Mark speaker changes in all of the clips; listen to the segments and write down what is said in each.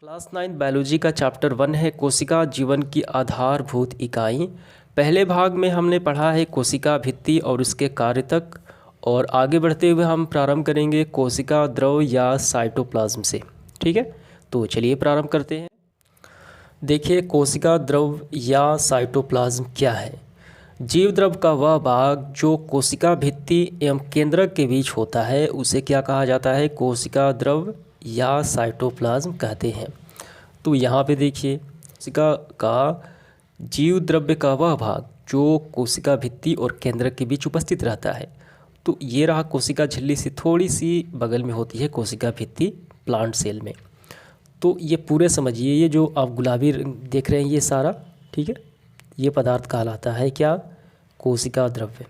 Speaker 1: Class 9 biology का chapter 1 है कोशिका जीवन की आधारभूत इकाई। पहले भाग में हमने पढ़ा है कोशिका भित्ति और उसके कार्य तक, और आगे बढ़ते हुए हम प्रारंभ करेंगे कोशिका द्रव या साइटोप्लाज्म से। ठीक है, तो चलिए प्रारंभ करते हैं। देखिए, कोशिका द्रव या साइटोप्लाज्म क्या है। जीव द्रव का वह भाग जो कोशिका भित्ति एवं केंद्रक के बीच होता है उसे क्या कहा जाता है, कोशिका द्रव या साइटोप्लाज्म कहते हैं। तो यहाँ पे देखिए, कोशिका का जीव द्रव्य का वह भाग जो कोशिका भित्ति और केंद्रक के बीच उपस्थित रहता है। तो ये रहा कोशिका झिल्ली से थोड़ी सी बगल में होती है कोशिका भित्ति प्लांट सेल में। तो ये पूरे समझिए, ये जो आप गुलाबी देख रहे हैं ये सारा, ठीक है, ये पदार्थ कहलाता है क्या, कोशिका द्रव्य।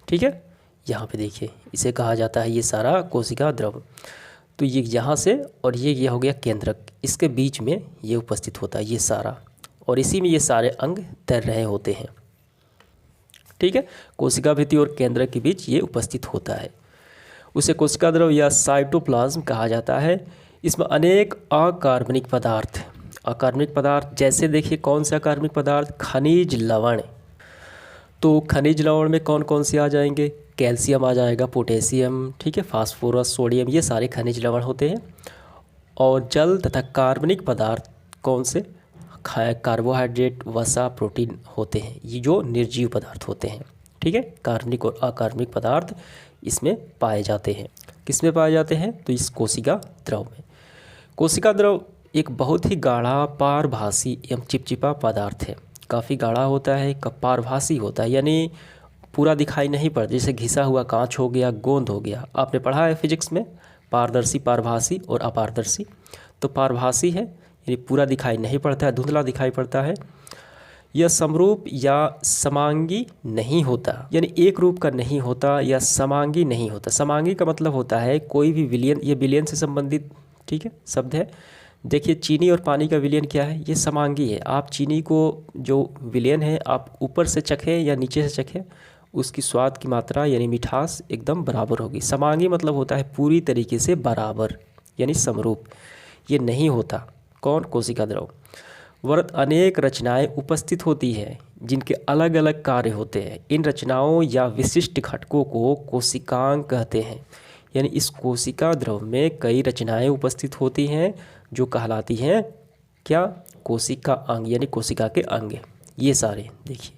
Speaker 1: ठीक है, यहाँ पे देखिए इसे कहा जाता है ये सारा कोशिका द्रव। तो ये यहाँ से और ये हो गया केंद्रक, इसके बीच में ये उपस्थित होता है ये सारा, और इसी में ये सारे अंग तैर रहे होते हैं। ठीक है, कोशिका भित्ति और केंद्रक के बीच ये उपस्थित होता है, उसे कोशिका द्रव या साइटोप्लाज्म कहा जाता है। इसमें अनेक अकार्बनिक पदार्थ जैसे देखिए कौन से अकार्बनिक पदार्थ, खनिज लवण। तो खनिज लवण में कौन कौन से आ जाएंगे, कैल्शियम आ जाएगा, पोटेशियम, ठीक है, फास्फोरस, सोडियम, ये सारे खनिज लवण होते हैं। और जल तथा कार्बनिक पदार्थ कौन से, कार्बोहाइड्रेट, वसा, प्रोटीन होते हैं, ये जो निर्जीव पदार्थ होते हैं। ठीक है, कार्बनिक और अकार्बनिक पदार्थ इसमें पाए जाते हैं। किस में पाए जाते हैं, तो इस कोशिका द्रव में। कोशिका द्रव एक बहुत ही गाढ़ा, पारभासी एवं चिपचिपा पदार्थ है। काफ़ी गाढ़ा होता है, पारभासी होता है, यानी पूरा दिखाई नहीं पड़ता, जैसे घिसा हुआ कांच हो गया, गोंद हो गया। आपने पढ़ा है फिजिक्स में पारदर्शी, पारभासी और अपारदर्शी। तो पारभासी है यानी पूरा दिखाई नहीं पड़ता है, धुंधला दिखाई पड़ता है। यह समरूप या समांगी नहीं होता, यानी एक रूप का नहीं होता या समांगी नहीं होता। समांगी का मतलब होता है कोई भी विलयन, ये विलयन से संबंधित, ठीक है, शब्द है। देखिए चीनी और पानी का विलयन क्या है, ये समांगी है। आप चीनी को जो विलयन है आप ऊपर से चखें या नीचे से चखें, उसकी स्वाद की मात्रा यानी मिठास एकदम बराबर होगी। समांगी मतलब होता है पूरी तरीके से बराबर, यानी समरूप। ये नहीं होता कौन, कोशिका द्रव। वरत अनेक रचनाएं उपस्थित होती है जिनके अलग अलग कार्य होते हैं। इन रचनाओं या विशिष्ट घटकों को कोशिकांग कहते हैं। यानी इस कोशिका द्रव में कई रचनाएं उपस्थित होती हैं जो कहलाती हैं क्या, कोशिका अंग, यानी कोशिका के अंग। ये सारे देखिए,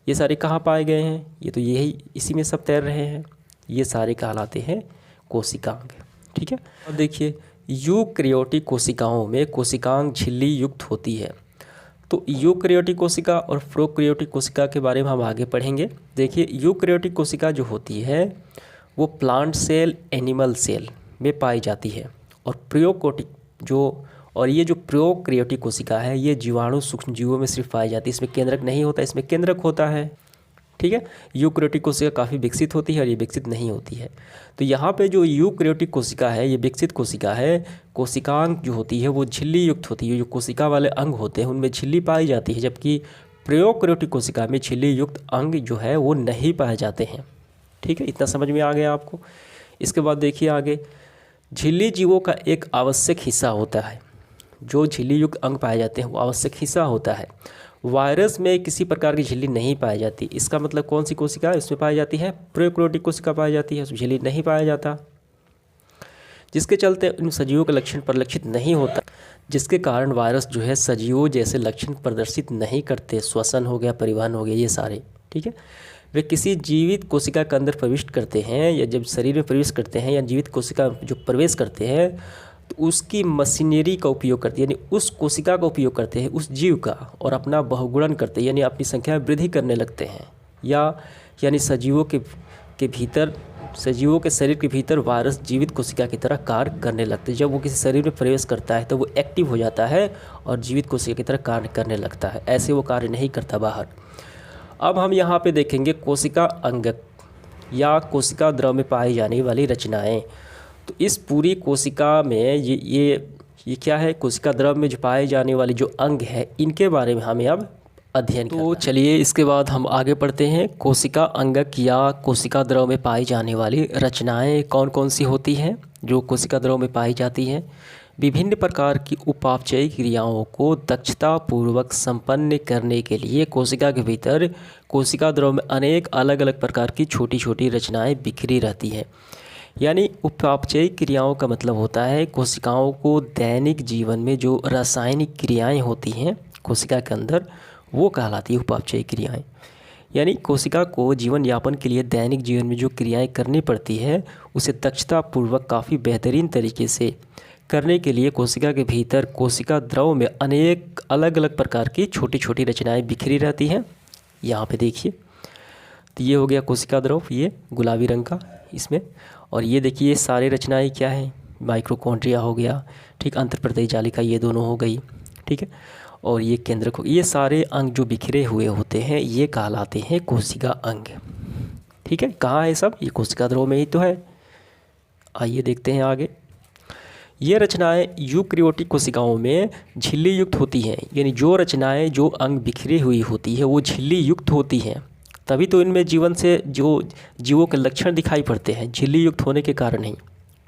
Speaker 1: ये सारे कहाँ पाए गए हैं, ये तो यही इसी में सब तैर रहे हैं। ये सारे कहलाते हैं कोशिकांग। ठीक है, और देखिए यूकैरियोटिक कोशिकाओं में कोशिकांग झिल्ली युक्त होती है। तो यूकैरियोटिक कोशिका और प्रोकैरियोटिक कोशिका के बारे में हम आगे पढ़ेंगे। देखिए यूकैरियोटिक कोशिका जो होती है वो प्लांट सेल, एनिमल सेल में पाई जाती है, और प्रोकैरियोटिक ये जो प्रोकैरियोटिक कोशिका है ये जीवाणु सूक्ष्म जीवों में सिर्फ पाई जाती है। इसमें केंद्रक नहीं होता, इसमें केंद्रक होता है। ठीक है, यूकैरियोटिक कोशिका काफ़ी विकसित होती है और ये विकसित नहीं होती है। तो यहाँ पे जो यूकैरियोटिक कोशिका है ये विकसित कोशिका है, कोशिकांग जो होती है वो झिल्ली युक्त होती है। जो कोशिका वाले अंग होते हैं उनमें झिल्ली पाई जाती है, जबकि प्रोकैरियोटिक कोशिका में झिल्ली युक्त अंग जो है वो नहीं पाए जाते हैं। ठीक है, इतना समझ में आ गया आपको। इसके बाद देखिए आगे, झिल्ली जीवों का एक आवश्यक हिस्सा होता है। जो झिल्ली युक्त अंग पाए जाते हैं वो आवश्यक हिस्सा होता है। वायरस में किसी प्रकार की झिल्ली नहीं पाई जाती। इसका मतलब कौन सी कोशिका इसमें पाई जाती है, प्रोकैरियोटिक कोशिका पाई जाती है, उसमें झिल्ली नहीं पाया जाता, जिसके चलते उन सजीवों का लक्षण परिलक्षित नहीं होता, जिसके कारण वायरस जो है सजीवों जैसे लक्षण प्रदर्शित नहीं करते। श्वसन हो गया, परिवहन हो गया, ये सारे। ठीक है, वे किसी जीवित कोशिका के अंदर प्रविष्ट करते हैं या जब शरीर में प्रवेश करते हैं, या जीवित कोशिका जो प्रवेश करते हैं तो उसकी मशीनरी का उपयोग करते हैं, यानी उस कोशिका का उपयोग करते हैं, उस जीव का, और अपना बहुगुणन करते हैं, यानी अपनी संख्या में वृद्धि करने लगते हैं। यानी सजीवों के भीतर, सजीवों के शरीर के भीतर वायरस जीवित कोशिका की तरह कार्य करने लगते हैं। जब वो किसी शरीर में प्रवेश करता है तो वो एक्टिव हो जाता है और जीवित कोशिका की तरह कार्य करने लगता है। ऐसे वो कार्य नहीं करता बाहर। अब हम यहाँ पे देखेंगे कोशिका अंगक या कोशिका द्रव में पाई जाने वाली रचनाएं। तो इस पूरी कोशिका में ये क्या है, कोशिका द्रव में जो पाए जाने वाले जो अंग है इनके बारे में हमें अब अध्ययन करना है। तो चलिए इसके बाद हम आगे पढ़ते हैं। कोशिका अंगक या कोशिका द्रव में पाई जाने वाली रचनाएं कौन कौन सी होती हैं जो कोशिका द्रव में पाई जाती हैं। विभिन्न प्रकार की उपापचयी क्रियाओं को दक्षतापूर्वक संपन्न करने के लिए कोशिका के भीतर कोशिका द्रव में अनेक अलग अलग प्रकार की छोटी छोटी रचनाएं बिखरी रहती हैं। यानी उपापचयी क्रियाओं का मतलब होता है कोशिकाओं को दैनिक जीवन में जो रासायनिक क्रियाएं होती हैं कोशिका के अंदर, वो कहलाती है उपापचयी क्रियाएं। यानी कोशिका को जीवन यापन के लिए दैनिक जीवन में जो क्रियाएं करनी पड़ती है उसे दक्षतापूर्वक काफ़ी बेहतरीन तरीके से करने के लिए कोशिका के भीतर कोशिका द्रव में अनेक अलग अलग प्रकार की छोटी छोटी रचनाएं बिखरी रहती हैं। यहाँ पे देखिए, तो ये हो गया कोशिका द्रव, ये गुलाबी रंग का इसमें। और ये देखिए ये सारे रचनाएं क्या हैं, माइक्रोकॉन्ड्रिया हो गया, ठीक, अंतःप्रदेश जालिका, ये दोनों हो गई, ठीक है। और ये केंद्रक, ये सारे अंग जो बिखरे हुए होते हैं ये कहलाते हैं कोशिका अंग, ठीक है। कहाँ है सब, ये कोशिका द्रव में ही तो है। आइए देखते हैं आगे। ये रचनाएं यूकैरियोटिक कोशिकाओं में झिल्ली युक्त होती हैं। यानी जो रचनाएं जो अंग बिखरी हुई होती है वो झिल्ली युक्त होती हैं, तभी तो इनमें जीवन से जो जीवों के लक्षण दिखाई पड़ते हैं, झिल्ली युक्त होने के कारण ही,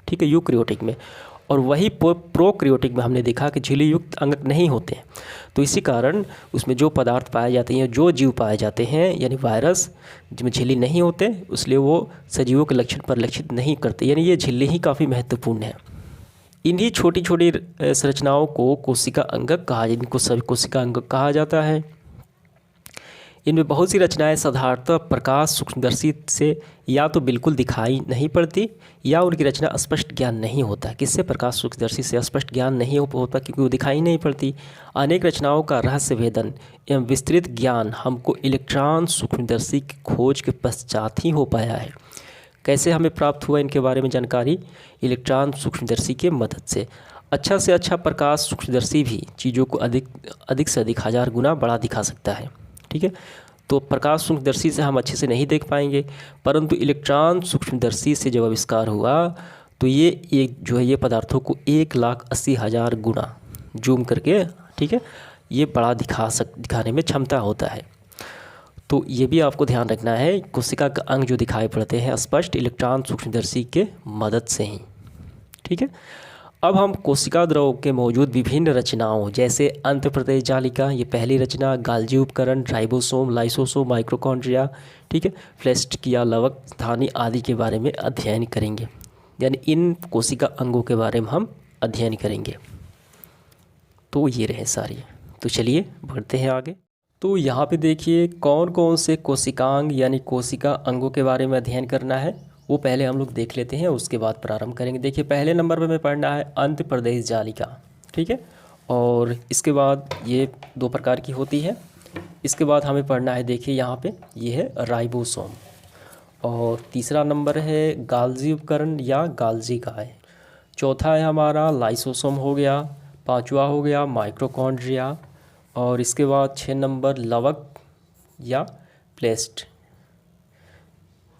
Speaker 1: ठीक है, यूकैरियोटिक में। और वही प्रोकैरियोटिक में हमने देखा कि झिल्ली युक्त अंग नहीं होते हैं। तो इसी कारण उसमें जो पदार्थ पाए जाते हैं, जो जीव पाए जाते हैं, यानी वायरस जिसमें झिल्ली नहीं होते, इसलिए वो सजीवों के लक्षण परिलक्षित नहीं करते। यानी ये झिल्ली ही काफ़ी महत्वपूर्ण है। इन्हीं छोटी छोटी संरचनाओं को कोशिका अंगक कहा, इनको सभी कोशिका अंगक कहा जाता है। इनमें बहुत सी रचनाएं साधारणतः प्रकाश सूक्ष्मदर्शी से या तो बिल्कुल दिखाई नहीं पड़ती या उनकी रचना स्पष्ट ज्ञान नहीं होता। किससे, प्रकाश सूक्ष्मदर्शी से स्पष्ट ज्ञान नहीं होता क्योंकि वो दिखाई नहीं पड़ती। अनेक रचनाओं का रहस्य भेदन एवं विस्तृत ज्ञान हमको इलेक्ट्रॉन सूक्ष्मदर्शी की खोज के पश्चात ही हो पाया है। कैसे हमें प्राप्त हुआ इनके बारे में जानकारी, इलेक्ट्रॉन सूक्ष्मदर्शी के मदद से। अच्छा से अच्छा प्रकाश सूक्ष्मदर्शी भी चीज़ों को अधिक से अधिक 1000 गुना बड़ा दिखा सकता है, ठीक है। तो प्रकाश सूक्ष्मदर्शी से हम अच्छे से नहीं देख पाएंगे, परंतु इलेक्ट्रॉन सूक्ष्मदर्शी से जब आविष्कार हुआ तो ये जो है ये पदार्थों को 1,80,000 गुना जूम करके, ठीक है, ये बड़ा दिखाने में क्षमता होता है। तो ये भी आपको ध्यान रखना है, कोशिका का अंग जो दिखाई पड़ते हैं स्पष्ट इलेक्ट्रॉन सूक्ष्मदर्शी के मदद से ही, ठीक है। अब हम कोशिका द्रव के मौजूद विभिन्न रचनाओं जैसे अंतःप्रदेश जालिका, ये पहली रचना, गाल्जी उपकरण, राइबोसोम, लाइसोसोम, माइक्रोकॉन्ड्रिया, ठीक है, फ्लेस्टकिया, लवक, स्थानी आदि के बारे में अध्ययन करेंगे। यानी इन कोशिका अंगों के बारे में हम अध्ययन करेंगे। तो ये रहे सारी। तो चलिए बढ़ते हैं आगे। तो यहाँ पे देखिए कौन कौन से कोशिकांग यानी कोशिका अंगों के बारे में अध्ययन करना है वो पहले हम लोग देख लेते हैं, उसके बाद प्रारंभ करेंगे। देखिए पहले नंबर पे हमें पढ़ना है अंतःप्रदेश जालिका, ठीक है। और इसके बाद ये 2 प्रकार की होती है। इसके बाद हमें पढ़ना है, देखिए यहाँ पे ये है राइबोसोम। और तीसरा नंबर है गाल्जी उपकरण या गाल्जी गाय। चौथा है हमारा लाइसोसोम हो गया। 5वां हो गया माइक्रोकॉन्ड्रिया। और इसके बाद 6 नंबर लवक या प्लेस्ट।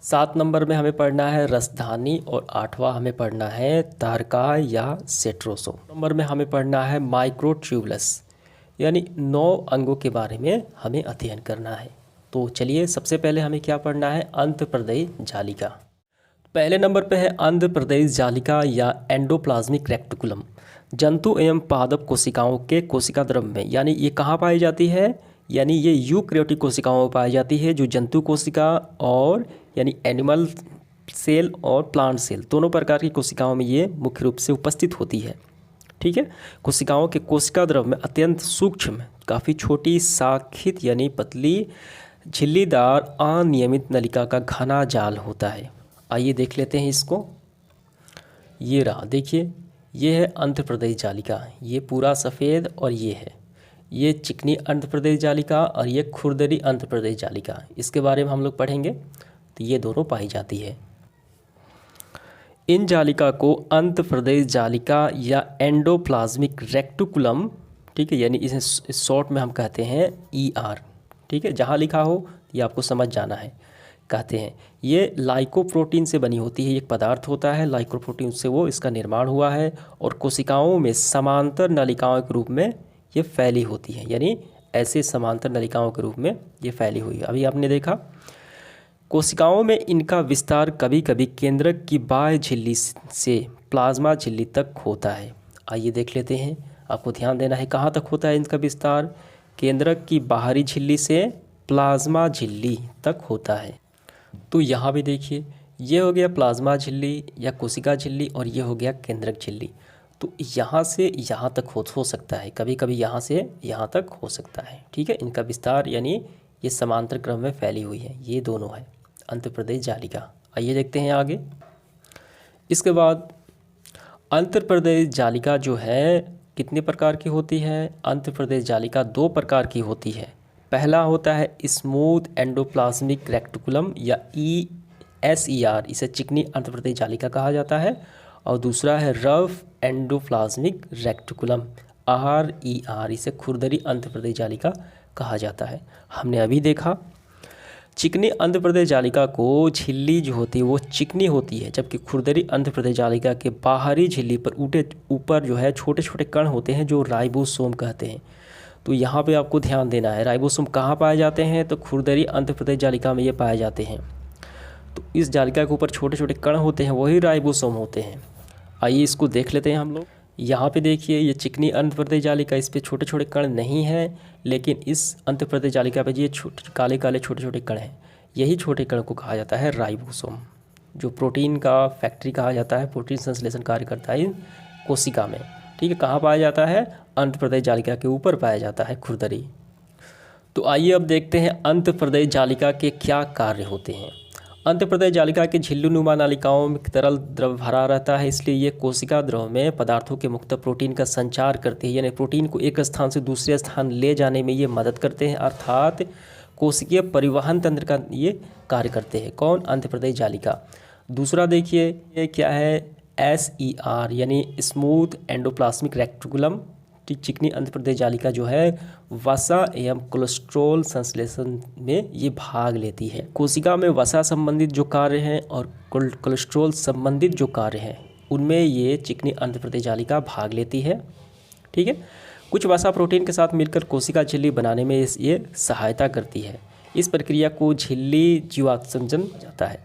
Speaker 1: 7 नंबर में हमें पढ़ना है रसधानी। और 8वां हमें पढ़ना है तारकाय या सेट्रोसोम। नंबर में हमें पढ़ना है माइक्रोट्यूबुलस। यानी 9 अंगों के बारे में हमें अध्ययन करना है। तो चलिए सबसे पहले हमें क्या पढ़ना है, अंतःप्रदेश जालिका। पहले नंबर पे है अंतःप्रदेश जालिका या एंडोप्लाज्मिक रेक्टिकुलम। जंतु एवं पादप कोशिकाओं के कोशिका द्रव में, यानी ये कहाँ पाई जाती है, यानी ये यूकैरियोटिक कोशिकाओं में पाई जाती है, जो जंतु कोशिका और यानी एनिमल सेल और प्लांट सेल दोनों प्रकार की कोशिकाओं में ये मुख्य रूप से उपस्थित होती है, ठीक है। कोशिकाओं के कोशिका द्रव में अत्यंत सूक्ष्म, काफ़ी छोटी, शाखित यानी पतली, झिल्लीदार, अनियमित नलिका का घना जाल होता है। आइए देख लेते हैं इसको। ये रहा, देखिए ये है अंतःप्रदेश जालिका, ये पूरा सफ़ेद, और ये है ये चिकनी अंतःप्रदेश जालिका और ये खुरदरी अंतःप्रदेश जालिका। इसके बारे में हम लोग पढ़ेंगे। तो ये दोनों पाई जाती है। इन जालिका को अंतःप्रदेश जालिका या एंडोप्लाज्मिक रेक्टिकुलम, ठीक है, यानी इसे शॉर्ट में हम कहते हैं ER, ठीक है, जहाँ लिखा हो ये आपको समझ जाना है, कहते हैं। ये लाइकोप्रोटीन से बनी होती है, एक पदार्थ होता है लाइकोप्रोटीन से वो इसका निर्माण हुआ है, और कोशिकाओं में समांतर नलिकाओं के रूप में ये फैली होती है। यानी ऐसे समांतर नलिकाओं के रूप में ये फैली हुई है। अभी आपने देखा कोशिकाओं में इनका विस्तार कभी कभी केंद्रक की बाह्य झिल्ली से प्लाज्मा झिल्ली तक होता है। आइए देख लेते हैं। आपको ध्यान देना है कहाँ तक होता है इनका विस्तार। केंद्रक की बाहरी झिल्ली से प्लाज्मा झिल्ली तक होता है। तो यहाँ भी देखिए, ये हो गया प्लाज्मा झिल्ली या कोशिका झिल्ली और ये हो गया केंद्रक झिल्ली। तो यहाँ से यहाँ तक हो सकता है, कभी कभी यहाँ से यहाँ तक हो सकता है। ठीक है, इनका विस्तार यानी ये समांतर क्रम में फैली हुई है, ये दोनों है अंतःप्रदेश जालिका। आइए देखते हैं आगे। इसके बाद अंतःप्रदेश जालिका जो है कितने प्रकार की होती है। अंतःप्रदेश जालिका 2 प्रकार की होती है। पहला होता है स्मूथ एंडोप्लाज्मिक रेक्टिकुलम या ESER, इसे चिकनी अंतःप्रदेश जालिका कहा जाता है। और दूसरा है रफ एंडोप्लाज्मिक रेक्टिकुलम RER, इसे खुरदरी अंतःप्रदेश जालिका कहा जाता है। हमने अभी देखा चिकनी अंतःप्रदेश जालिका को झिल्ली जो होती है वो चिकनी होती है, जबकि खुरदरी अंतःप्रदेश जालिका के बाहरी झिल्ली पर ऊपर जो है छोटे छोटे कण होते हैं जो राइबोसोम कहते हैं। तो यहाँ पे आपको ध्यान देना है, राइबोसोम कहाँ पाए जाते हैं, तो खुरदरी अंतःप्रदेश जालिका में ये पाए जाते हैं। तो इस जालिका के ऊपर छोटे छोटे कण होते हैं, वही राइबोसोम होते हैं। आइए इसको देख लेते हैं हम लोग। यहाँ पे देखिए ये चिकनी अंतःप्रदेश जालिका, इस पे छोटे छोटे कण नहीं हैं, लेकिन इस अंतःप्रदेश जालिका पे ये छोटे काले काले छोटे छोटे कण हैं। यही छोटे कण को कहा जाता है राइबोसोम, जो प्रोटीन का फैक्ट्री कहा जाता है, प्रोटीन संश्लेषण कार्य करता है इन कोशिका में। ठीक है, कहाँ पाया जाता है, अंतःप्रदेश जालिका के ऊपर पाया जाता है, खुरदरी। तो आइए अब देखते हैं अंतःप्रदेश जालिका के क्या कार्य होते हैं। अंतःप्रदेश जालिका के झिल्लीनुमा नालिकाओं में तरल द्रव भरा रहता है, इसलिए ये कोशिका द्रव में पदार्थों के मुक्त प्रोटीन का संचार करती है, यानी प्रोटीन को एक स्थान से दूसरे स्थान ले जाने में ये मदद करते हैं, अर्थात कोशिकीय परिवहन तंत्र का ये कार्य करते हैं। कौन, अंतःप्रदेश जालिका। दूसरा देखिए ये क्या है, SER यानी स्मूथ एंडोप्लाज्मिक रेक्टिकुलम। चिकनी अंतःप्रदेश जालिका जो है वसा एवं कोलेस्ट्रॉल संश्लेषण में ये भाग लेती है। कोशिका में वसा संबंधित जो कार्य हैं और कोलेस्ट्रॉल संबंधित जो कार्य हैं उनमें ये चिकनी अंतःप्रदेश जालिका भाग लेती है। ठीक है, कुछ वसा प्रोटीन के साथ मिलकर कोशिका झिल्ली बनाने में ये सहायता करती है। इस प्रक्रिया को झिल्ली जीवात्संजन जाता है,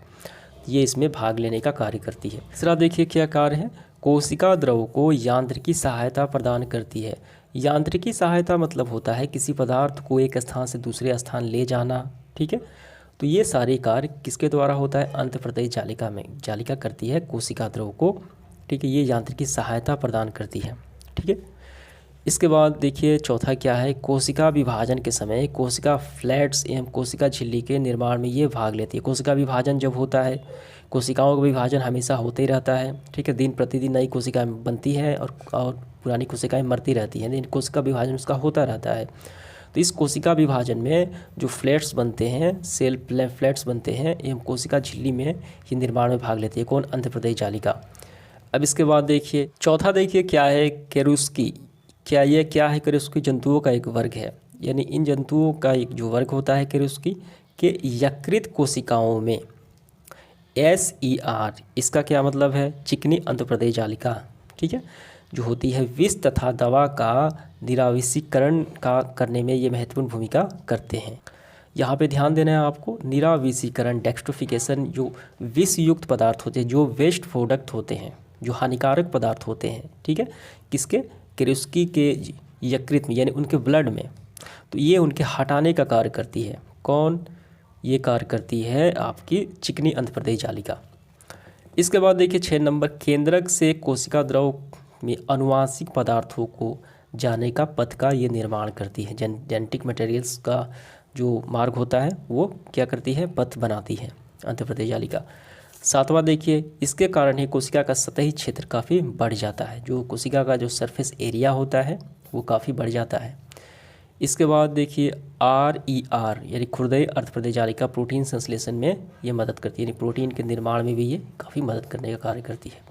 Speaker 1: ये इसमें भाग लेने का कार्य करती है। तीसरा देखिए क्या कार्य है, कोशिका द्रव को यांत्रिकी सहायता प्रदान करती है। यांत्रिकी सहायता मतलब होता है किसी पदार्थ को एक स्थान से दूसरे स्थान ले जाना। ठीक है, तो ये सारे कार्य किसके द्वारा होता है, अंतःप्रदेश जालिका में। जालिका करती है कोशिका द्रव को, ठीक है, ये यांत्रिकी सहायता प्रदान करती है। ठीक है, इसके बाद देखिए चौथा क्या है, कोशिका विभाजन के समय कोशिका फ्लैट्स एवं कोशिका झिल्ली के निर्माण में ये भाग लेती है। कोशिका विभाजन जब होता है, कोशिकाओं का विभाजन हमेशा होते ही रहता है। ठीक है, दिन प्रतिदिन नई कोशिकाएं बनती है और पुरानी कोशिकाएं मरती रहती हैं, लेकिन कोशिका विभाजन उसका होता रहता है। तो इस कोशिका विभाजन में जो फ्लैट्स बनते हैं, सेल फ्लैट्स बनते हैं, एवं कोशिका झिल्ली में ये निर्माण में भाग लेती है। कौन, अंतःप्रदेश जालिका। अब इसके बाद देखिए चौथा देखिए क्या है, केरुस्की। क्या है, केरुस्की जंतुओं का एक वर्ग है, यानी इन जंतुओं का एक जो वर्ग होता है केरुस्की के यकृत कोशिकाओं में SER, इसका क्या मतलब है, चिकनी अंतःप्रदेश जालिका। ठीक है, जो होती है विष तथा दवा का निराविषीकरण का करने में ये महत्वपूर्ण भूमिका करते हैं। यहाँ पे ध्यान देना है आपको, निराविषीकरण डेक्स्ट्रोफिकेशन, जो विष युक्त पदार्थ होते हैं, जो वेस्ट प्रोडक्ट होते हैं, जो हानिकारक पदार्थ होते हैं, ठीक है, किसके, केरुस्की के यकृत में, यानी उनके ब्लड में, तो ये उनके हटाने का कार्य करती है। कौन, ये कार्य करती है आपकी चिकनी अंतःप्रदेश जालिका। इसके बाद देखिए 6 नंबर, केंद्रक से कोशिका द्रव में अनुवांशिक पदार्थों को जाने का पथ का ये निर्माण करती है। जेनेटिक मटेरियल्स का जो मार्ग होता है वो क्या करती है, पथ बनाती है अंतःप्रदेश जालिका। 7वां देखिए, इसके कारण ही कोशिका का सतही क्षेत्र काफ़ी बढ़ जाता है, जो कोशिका का जो सरफेस एरिया होता है वो काफ़ी बढ़ जाता है। इसके बाद देखिए RER यानी खुरदरी अंतःप्रदेश जालिका प्रोटीन संश्लेषण में ये मदद करती है, यानी प्रोटीन के निर्माण में भी ये काफ़ी मदद करने का कार्य करती है।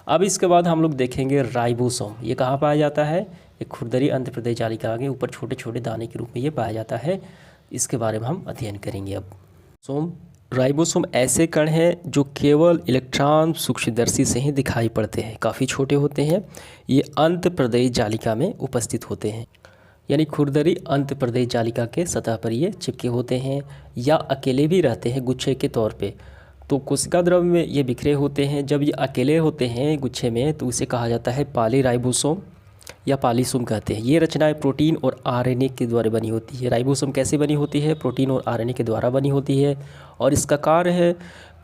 Speaker 1: अब इसके बाद हम लोग देखेंगे राइबोसोम। ये कहाँ पाया जाता है, ये खुरदरी अंतःप्रदेश जालिका के ऊपर छोटे छोटे दाने के रूप में ये पाया जाता है, इसके बारे में हम अध्ययन करेंगे। अब राइबोसोम ऐसे कण हैं जो केवल इलेक्ट्रॉन सूक्ष्मदर्शी से ही दिखाई पड़ते हैं, काफ़ी छोटे होते हैं, ये अंतःप्रदेश जालिका में उपस्थित होते हैं, यानी खुरदरी अंतःप्रदेश जालिका के सतह पर ये चिपके होते हैं या अकेले भी रहते हैं गुच्छे के तौर पे। तो कोशिका द्रव्य में ये बिखरे होते हैं। जब ये अकेले होते हैं गुच्छे में तो उसे कहा जाता है पॉलीराइबोसोम या पॉलीसोम कहते हैं। ये रचनाएं प्रोटीन और आरएनए के द्वारा बनी होती है। राइबोसोम कैसे बनी होती है? प्रोटीन और आरएनए के द्वारा बनी होती है और इसका कार्य है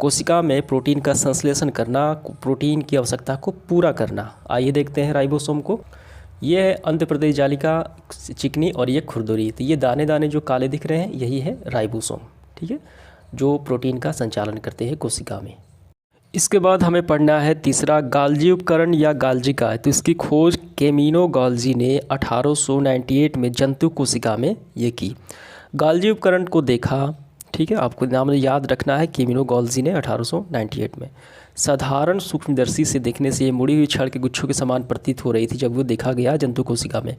Speaker 1: कोशिका में प्रोटीन का संश्लेषण करना, प्रोटीन की आवश्यकता को पूरा करना। आइए देखते हैं राइबोसोम को। ये है अंतःप्रदेश जालिका चिकनी और ये खुरदुरी। तो ये दाने दाने जो काले दिख रहे हैं यही है राइबोसोम, ठीक है, जो प्रोटीन का संचालन करते हैं कोशिका में। इसके बाद हमें पढ़ना है तीसरा गाल्जी उपकरण या गाल्जी का। तो इसकी खोज कैमिनो गाल्जी ने 1898 में जंतु कोशिका में ये की। गाल्जी उपकरण को देखा, ठीक है, आपको नाम याद रखना है, कैमिनो गाल्जी ने 1898 में। साधारण सूक्ष्मदर्शी से देखने से ये मुड़ी हुई छड़ के गुच्छों के समान प्रतीत हो रही थी जब वो देखा गया जंतु कोशिका में,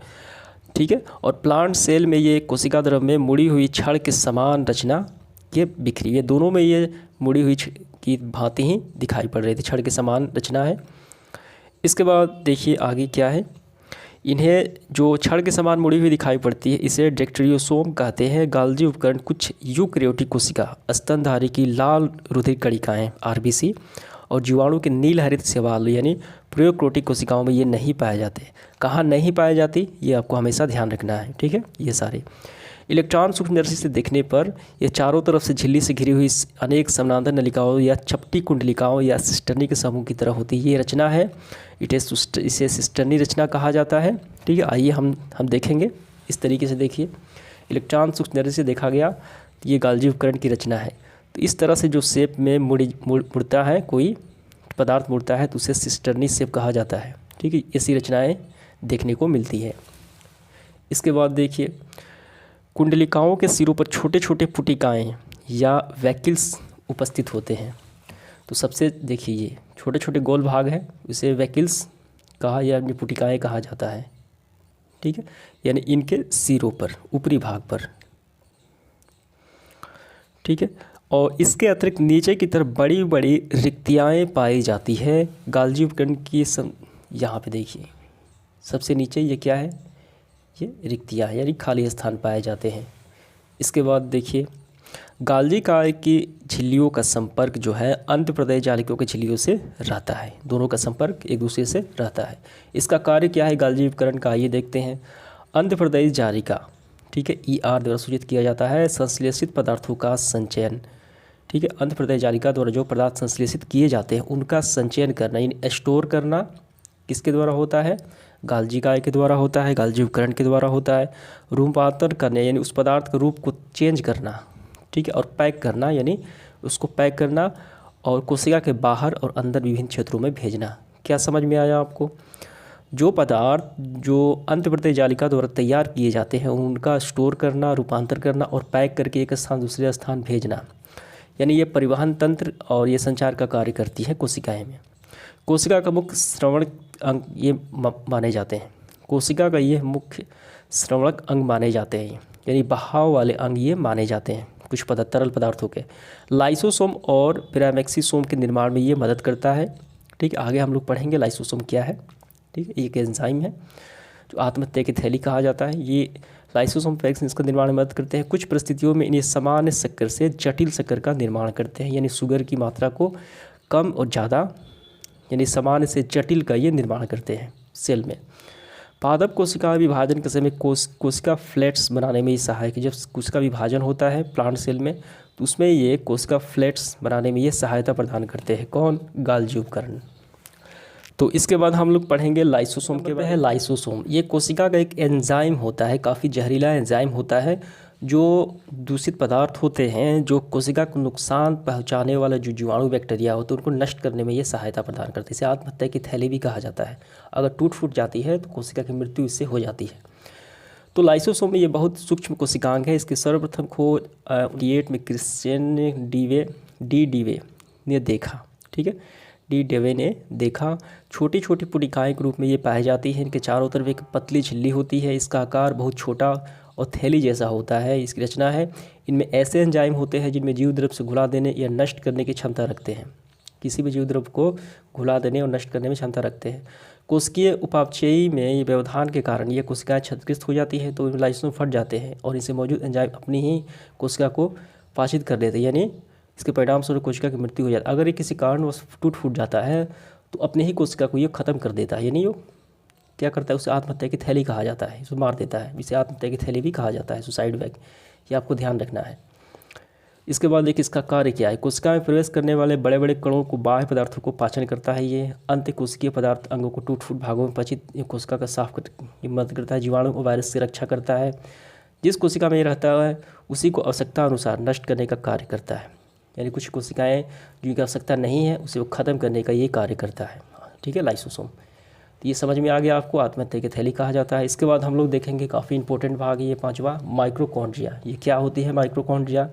Speaker 1: ठीक है। और प्लांट सेल में ये कोशिका द्रव में मुड़ी हुई छड़ के समान रचना ये बिखरी है। दोनों में ये मुड़ी हुई की भांति ही दिखाई पड़ रही थी, छड़ के समान रचना है। इसके बाद देखिए आगे क्या है। इन्हें जो छड़ के समान मुड़ी हुई दिखाई पड़ती है इसे डेक्ट्रियोसोम कहते हैं। गाल्जी उपकरण कुछ यूकैरियोटिक कोशिका, स्तनधारी की लाल रुधिर कणिकाएँ आरबीसी और जीवाणु के नील हरित शैवाल यानी प्रोकैरियोटिक कोशिकाओं में ये नहीं पाए जाते। कहाँ नहीं पाए जाती ये आपको हमेशा ध्यान रखना है, ठीक है। ये सारे इलेक्ट्रॉन सूक्ष्मदर्शी से देखने पर ये चारों तरफ से झिल्ली से घिरी हुई अनेक समानांतर नलिकाओं या चपटी कुंडलिकाओं या सिस्टर्नी के समूह की तरह होती है। ये रचना है, इसे सिस्टर्नी रचना कहा जाता है, ठीक है। आइए हम देखेंगे इस तरीके से। देखिए इलेक्ट्रॉन सूक्ष्मदर्शी से देखा गया तो ये गाल्जी उपकरण की रचना है। तो इस तरह से जो शेप में मुड़ता है, कोई पदार्थ मुड़ता है तो उसे सिस्टर्नी शेप कहा जाता है, ठीक है। ऐसी रचनाएँ देखने को मिलती है। इसके बाद देखिए कुंडलिकाओं के सिरों पर छोटे छोटे पुटिकाएँ या वैकिल्स उपस्थित होते हैं। तो सबसे देखिए ये छोटे छोटे गोल भाग हैं, इसे वैकिल्स कहा या पुटिकाएँ कहा जाता है, ठीक है, यानी इनके सिरों पर ऊपरी भाग पर, ठीक है। और इसके अतिरिक्त नीचे की तरफ बड़ी बड़ी रिक्तियाएँ पाई जाती है। गाल्जी उपकरण की यहाँ पे देखिए सबसे नीचे ये क्या है, ये रिक्तियाँ यानी खाली स्थान पाए जाते हैं। इसके बाद देखिए गाल्जी काय की झिल्लियों का संपर्क जो है अंतःप्रदेश जालिकाओं की झिल्लियों से रहता है। दोनों का संपर्क एक दूसरे से रहता है। इसका कार्य क्या है गाल्जी उपकरण का, ये देखते हैं। अंतःप्रदेश जालिका, ठीक है, ER द्वारा सूचित किया जाता है संश्लेषित पदार्थों का संचयन, ठीक है। अंतःप्रदेश जालिका द्वारा जो पदार्थ संश्लेषित किए जाते हैं उनका संचयन करना यानी स्टोर करना किसके द्वारा होता है? गाल्जी काय के द्वारा होता है, गाल्जी उपकरण के द्वारा होता है। रूपांतरण करने यानी उस पदार्थ के रूप को चेंज करना, ठीक है, और पैक करना यानी उसको पैक करना और कोशिका के बाहर और अंदर विभिन्न क्षेत्रों में भेजना। क्या समझ में आया आपको? जो पदार्थ जो अंतःप्रदेश जालिका द्वारा तैयार किए जाते हैं उनका स्टोर करना, रूपांतर करना और पैक करके एक स्थान दूसरे स्थान भेजना, यानी ये परिवहन तंत्र और ये संचार का कार्य करती है कोशिकाएँ में। कोशिका का मुख्य श्रवण अंग ये माने जाते हैं। कोशिका का ये मुख्य श्रवणक अंग माने जाते हैं, यानी बहाव वाले अंग ये माने जाते हैं कुछ तरल पदार्थों के। लाइसोसोम और पिरामेक्सिसोम के निर्माण में ये मदद करता है, ठीक है। आगे हम लोग पढ़ेंगे लाइसोसोम क्या है, ठीक है। एक एंजाइम है जो आत्महत्या की थैली कहा जाता है। ये लाइसोसोम पैक्स इसका निर्माण में मदद करते हैं। कुछ परिस्थितियों में इन्हें सामान्य शक्कर से जटिल शक्कर का निर्माण करते हैं, यानी शुगर की मात्रा को कम और ज़्यादा यानी सामान्य से जटिल का ये निर्माण करते हैं सेल में। पादप कोशिका विभाजन के समय कोशिका फ्लैट्स बनाने में ये सहायक है। जब कोशिका विभाजन होता है प्लांट सेल में तो उसमें ये कोशिका फ्लैट्स बनाने में ये सहायता प्रदान करते हैं। कौन? गाल्जी उपकरण। तो इसके बाद हम लोग पढ़ेंगे लाइसोसोम के बारे में। लाइसोसोम ये कोशिका का एक एंजाइम होता है, काफ़ी जहरीला एंजाइम होता है जो दूषित पदार्थ होते हैं जो कोशिका को नुकसान पहुंचाने वाला जो जीवाणु बैक्टीरिया होते हैं उनको नष्ट करने में ये सहायता प्रदान करते हैं। इसे आत्महत्या की थैली भी कहा जाता है। अगर टूट फूट जाती है तो कोशिका की मृत्यु इससे हो जाती है। तो लाइसोसोम में ये बहुत सूक्ष्म कोशिकांग है। इसके सर्वप्रथम खोज 1998 में क्रिश्चियन डी डेवे ने देखा, ठीक है। डी डेवे ने देखा। छोटी छोटी पुटिकाएँ के रूप में ये पाई जाती है। इनके चारों तरफ एक पतली झिल्ली होती है। इसका आकार बहुत छोटा और थैली जैसा होता है। इसकी रचना है। इनमें ऐसे एंजाइम होते हैं जिनमें जीव द्रव्य से घुला देने या नष्ट करने की क्षमता रखते हैं। किसी भी जीव द्रव्य को घुला देने और नष्ट करने में क्षमता रखते हैं। कोशिकीय उपापचयी में ये व्यवधान के कारण ये कोशिकाएं क्षतिग्रस्त हो जाती है तो लाइसोसोम फट जाते हैं और इनसे मौजूद एंजाइम अपनी ही कोशिका को पाचित कर देते हैं, यानी इसके परिणाम स्वरूप कोशिका की मृत्यु हो जाती है। अगर ये किसी कारणवश टूट फूट जाता है तो अपने ही कोशिका को ये ख़त्म कर देता है, यानी वो क्या करता है, उसे आत्महत्या की थैली कहा जाता है, इसे मार देता है, इसे आत्महत्या की थैली भी कहा जाता है, सुसाइड वैग, ये आपको ध्यान रखना है। इसके बाद देखिए इसका कार्य क्या है। कोशिका में प्रवेश करने वाले बड़े बड़े कणों को, बाह्य पदार्थों को पाचन करता है ये। अंत कोशिकीय पदार्थ अंगों को टूट फूट भागों में पचित ये कोशिका का साफ कर मदद करता है। जीवाणु और वायरस से रक्षा करता है। जिस कोशिका में ये रहता है उसी को आवश्यकता अनुसार नष्ट करने का कार्य करता है, यानी कुछ कोशिकाएँ जिनकी आवश्यकता नहीं है उसे वो ख़त्म करने का ये कार्य करता है, ठीक है, लाइसोसोम। तो ये समझ में आ गया आपको, आत्महत्या की थैली कहा जाता है। इसके बाद हम लोग देखेंगे काफ़ी इंपॉर्टेंट भाग है ये 5वां, माइक्रोकॉन्ड्रिया। ये क्या होती है माइक्रोकॉन्ड्रिया?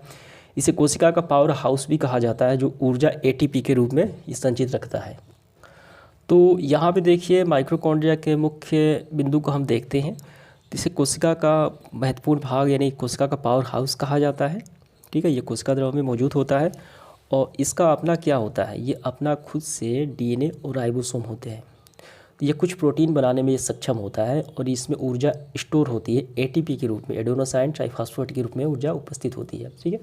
Speaker 1: इसे कोशिका का पावर हाउस भी कहा जाता है, जो ऊर्जा एटीपी के रूप में ये संचित रखता है। तो यहाँ पे देखिए माइक्रोकॉन्ड्रिया के मुख्य बिंदु को हम देखते हैं। इसे कोशिका का महत्वपूर्ण भाग यानी कोशिका का पावर हाउस कहा जाता है, ठीक है। ये कोशिका द्रव में मौजूद होता है और इसका अपना क्या होता है, ये अपना खुद से डीएनए और राइबोसोम होते हैं। ये कुछ प्रोटीन बनाने में ये सक्षम होता है और इसमें ऊर्जा स्टोर होती है एटीपी के रूप में, एडेनोसाइन ट्राइफॉस्फेट के रूप में ऊर्जा उपस्थित होती है, ठीक है।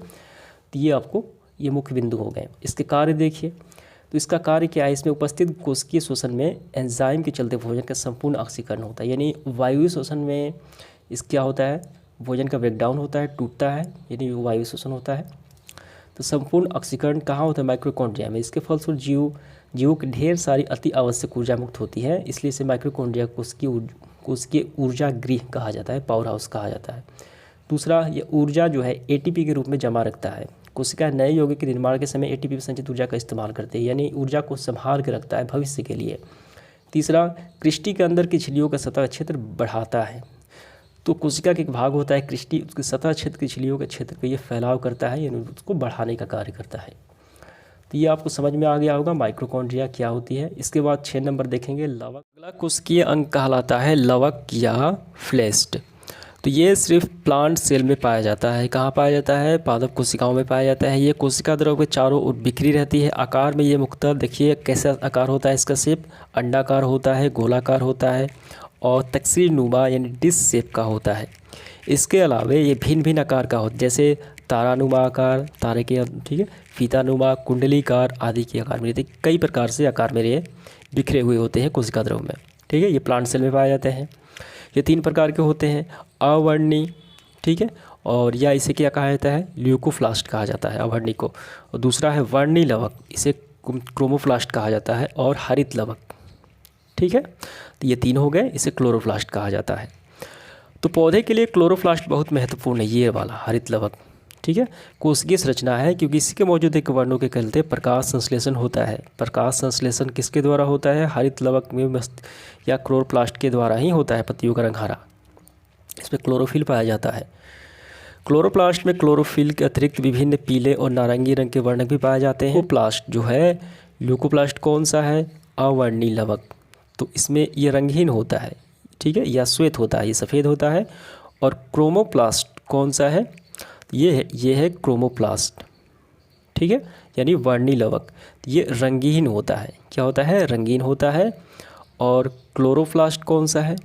Speaker 1: तो ये आपको ये मुख्य बिंदु हो गए। इसके कार्य देखिए, तो इसका कार्य क्या है, इसमें उपस्थित कोशिकीय शोषण में एंजाइम के चलते भोजन का संपूर्ण ऑक्सीकरण होता है, यानी वायु शोषण में इस क्या होता है, भोजन का ब्रेकडाउन होता है, टूटता है, यानी वायु शोषण होता है। तो संपूर्ण ऑक्सीकरण कहाँ होता है, माइक्रोकॉन्ड्रिया में। इसके फलस्वरूप जीवों की ढेर सारी अति आवश्यक ऊर्जा मुक्त होती है, इसलिए इसे माइक्रोकॉन्ड्रिया कोशिकीय ऊर्जा गृह कहा जाता है, पावर हाउस कहा जाता है। दूसरा, ये ऊर्जा जो है एटीपी के रूप में जमा रखता है। कोशिका नए यौगिक के निर्माण के समय एटीपी में संचित ऊर्जा का इस्तेमाल करते हैं, यानी ऊर्जा को संभाल के रखता है भविष्य के लिए। तीसरा, क्रिस्टी के अंदर की झिल्लियों का सतह क्षेत्र बढ़ाता है। तो कोशिका का एक भाग होता है क्रिस्टी, उसके सतह क्षेत्र की झिल्लियों के क्षेत्र को ये फैलाव करता है, यानी उसको बढ़ाने का कार्य करता है। तो ये आपको समझ में आ गया होगा माइक्रोकॉन्ड्रिया क्या होती है। इसके बाद 6 नंबर देखेंगे लवक। अगला कोशिकीय अंग कहलाता है लवक या फ्लेस्ट। तो ये सिर्फ प्लांट सेल में पाया जाता है। कहाँ पाया जाता है, पादप कोशिकाओं में पाया जाता है। ये कोशिका द्रव के चारों ओर बिखरी रहती है। आकार में ये मुख्तलिफ, देखिए कैसा आकार होता है इसका, शेप अंडाकार होता है, गोलाकार होता है और तकसीर नुमा यानी डिश शेप का होता है। इसके अलावा ये भिन्न भिन्न आकार का होता है, जैसे तारानुमा आकार, तारे के, ठीक है, फीतानुमा, कुंडलीकार आदि के आकार में, कई प्रकार से आकार मेरे बिखरे हुए होते हैं कोशिका द्रव में, ठीक है। ये प्लांट सेल में पाए जाते हैं। ये 3 प्रकार के होते हैं, अवर्णी, ठीक है, और या इसे क्या कहा जाता है, ल्यूकोप्लास्ट कहा जाता है अवर्णी को। और दूसरा है वर्णी लवक, इसे क्रोमोप्लास्ट कहा जाता है, और हरित लवक, ठीक है। तो ये 3 हो गए, इसे क्लोरोप्लास्ट कहा जाता है। तो पौधे के लिए क्लोरोप्लास्ट बहुत महत्वपूर्ण है, ये वाला हरित लवक, ठीक है। कोशिकीय संरचना है क्योंकि इसके मौजूद एक वर्णों के चलते प्रकाश संश्लेषण होता है। प्रकाश संश्लेषण किसके द्वारा होता है, हरित लवक में या क्लोरोप्लास्ट के द्वारा ही होता है। पत्तियों का रंग हरा, इसमें क्लोरोफिल पाया जाता है। क्लोरोप्लास्ट में क्लोरोफिल के अतिरिक्त विभिन्न पीले और नारंगी रंग के वर्णक भी पाए जाते हैं। ल्यूकोप्लास्ट जो है, ल्यूकोप्लास्ट कौन सा है, अवर्णी लवक, तो इसमें ये रंगहीन होता है, ठीक है, या श्वेत होता है, ये सफ़ेद होता है। और क्रोमोप्लास्ट कौन सा है, ये है क्रोमोप्लास्ट, ठीक है, यानी वर्णी लवक, ये रंगीन होता है। क्या होता है, रंगीन होता है। और क्लोरोप्लास्ट कौन सा है,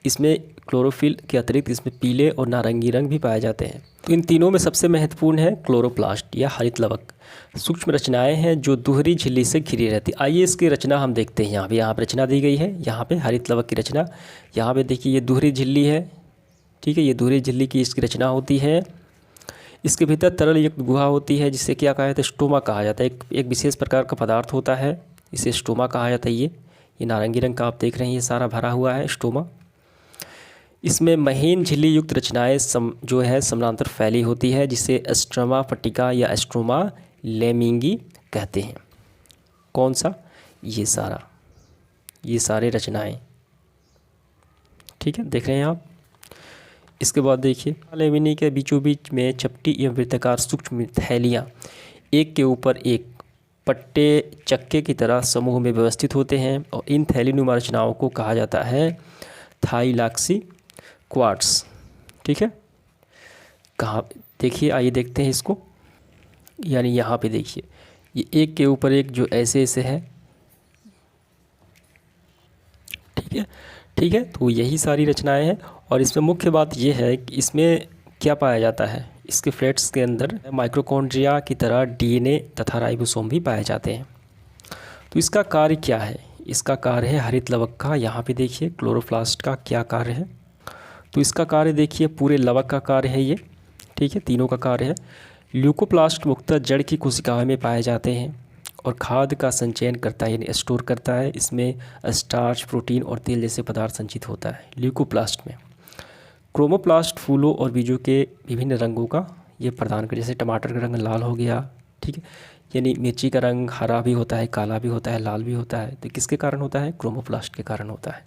Speaker 1: इसमें क्लोरोफिल के अतिरिक्त इसमें पीले और नारंगी रंग भी पाए जाते हैं। तो इन तीनों में सबसे महत्वपूर्ण है क्लोरोप्लास्ट या हरित लवक। सूक्ष्म रचनाएं हैं जो दोहरी झिल्ली से घिरी रहती। आइए इसकी रचना हम देखते हैं। यहाँ पे रचना दी गई है, यहाँ पे हरित लवक की रचना। यहाँ पे देखिए ये दोहरी झिल्ली है, ठीक है, ये दोहरी झिल्ली की इसकी रचना होती है। इसके भीतर तरल युक्त गुहा होती है जिसे क्या कहा जाता है, स्टोमा कहा जाता है। एक विशेष प्रकार का पदार्थ होता है, इसे स्टोमा कहा जाता है। ये नारंगी रंग का आप देख रहे हैं, ये सारा भरा हुआ है स्टोमा। इसमें महीन झिल्ली युक्त रचनाएं जो है समानांतर फैली होती है, जिसे स्ट्रोमा पट्टिका या स्ट्रोमा लेमिंगी कहते हैं। कौन सा, ये सारे रचनाएं, ठीक है, देख रहे हैं आप। इसके बाद देखिए लेमिनी के बीचों बीच में चपटी एवं वृत्ताकार सूक्ष्म थैलियाँ एक के ऊपर एक पट्टे चक्के की तरह समूह में व्यवस्थित होते हैं और इन थैलीनुमा रचनाओं को कहा जाता है थाइलॉक्सी क्वार्ट्स, ठीक है। कहाँ देखिए, आइए देखते हैं इसको, यानी यहाँ पे देखिए ये एक के ऊपर एक जो ऐसे ऐसे है, ठीक है, ठीक है। तो यही सारी रचनाएं हैं और इसमें मुख्य बात ये है कि इसमें क्या पाया जाता है? इसके फ्लैट्स के अंदर माइटोकॉन्ड्रिया की तरह डीएनए तथा राइबोसोम भी पाए जाते हैं। तो इसका कार्य क्या है? इसका कार्य है हरित लवक का। यहाँ पे देखिए क्लोरोप्लास्ट का क्या कार्य है। तो इसका कार्य देखिए पूरे लवक का कार्य है ये, ठीक है, तीनों का कार्य है। ल्यूकोप्लास्ट मुख्यतः जड़ की कोशिकाओं में पाए जाते हैं और खाद्य का संचयन करता है, यानी स्टोर करता है। इसमें स्टार्च, प्रोटीन और तेल जैसे पदार्थ संचित होता है ल्यूकोप्लास्ट में। क्रोमोप्लास्ट फूलों और बीजों के विभिन्न रंगों का ये प्रदान कर, जैसे टमाटर का रंग लाल हो गया, ठीक है, यानी मिर्ची का रंग हरा भी होता है, काला भी होता है, लाल भी होता है। तो किसके कारण होता है? क्रोमोप्लास्ट के कारण होता है।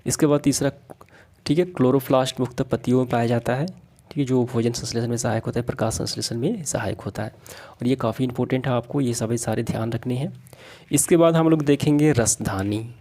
Speaker 1: इसके बाद तीसरा, ठीक है, क्लोरोप्लास्ट मुख्यतः पत्तियों में पाया जाता है, ठीक है, जो भोजन संश्लेषण में सहायक होता है, प्रकाश संश्लेषण में सहायक होता है। और ये काफ़ी इंपॉर्टेंट है, आपको ये सभी सारे ध्यान रखने हैं। इसके बाद हम लोग देखेंगे रसधानी।